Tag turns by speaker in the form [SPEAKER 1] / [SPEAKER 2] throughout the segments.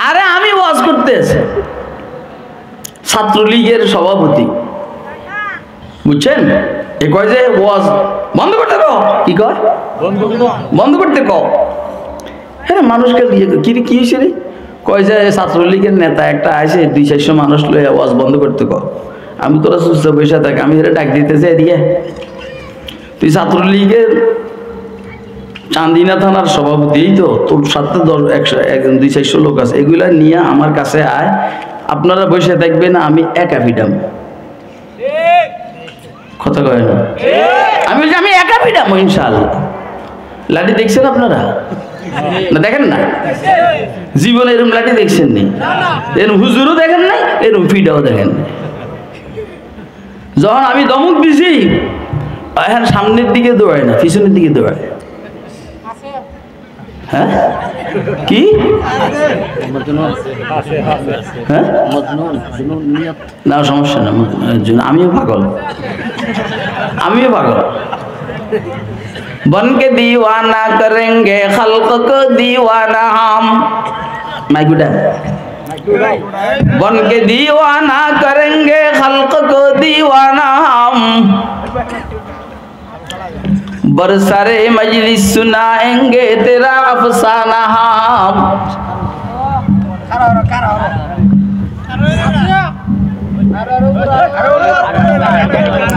[SPEAKER 1] আরে আমি ওয়াজ করতেছি, ছাত্রলীগের সভাপতি বুঝছেন, এ কয় যে ওয়াজ বন্ধ করতে কও। কি কয়? বন্ধ করতে কও। হ্যাঁ, মানুষকে কি হয়েছে রে? কয় যে ছাত্রলীগের নেতা একটা আসে 200-400 মানুষ লইয়া ওয়াজ বন্ধ করতে কও। আমি তোরা সুস্থ বসে থাকি, আমি এরা ডাক দিতেছে এদিকে, তুই ছাত্রলীগের চান্দিনা থানার সভাপতি, এই তো তোর সাথে 200-400 লোক আছে, এগুলা নিয়ে আমার কাছে আয়, আপনারা বসে থাকবেন, আমি একা ফিডাম। কথা কয় না? আমি বলছি আমি একা ফিডাম ইনশাআল্লাহ। লাঠি দেখছেন আপনারা? না দেখেন না? জীবনে এরকম লাঠি দেখছেন নি? এরকম হুজুরও দেখেন নাই, এরকম ফিডাও দেখেন নাই। যখন আমি দমক দিছি, এখন সামনের দিকে দৌড়ায় না, পিছনের দিকে দৌড়ায়। হ্যাঁ কি? হ্যাঁ না, সমস্যা না, আমিও পাগল, আমিও পাগল। बन के दीवाना करेंगे खल्क को दीवाना हम, माइकुडा बन के दीवाना करेंगे खल्क को दीवाना हम, बरसारे मजलिस सुनाएंगे तेरा अफसाना हम।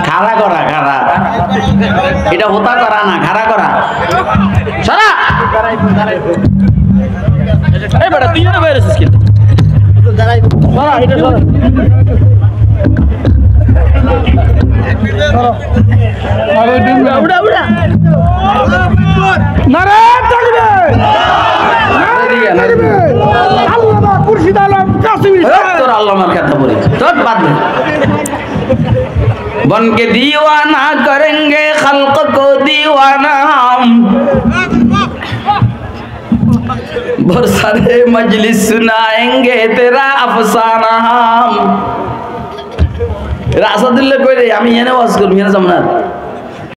[SPEAKER 1] খাড়া করা, খাড়া, এটা হোতা করা না, খাড়া করা। সারা এই বেটা তুই না বাইরে আছিস কিন্তু সারা এটা সারা আরে ডিমটা উড়া উড়া নারে তাকবীর নারে আল্লামা খুরশিদ আলম কাসিমি তোর আল্লামার কথা বলি তোর বাদ দে। बन के दीवाना करेंगे खल्क को दीवाना हम, बरसारे मजलिस सुनाएंगे तेरा अफसाना हम। রাসাদুল্লাহ কইরে আমি এনে ওয়াজ করব, এনে যাব না।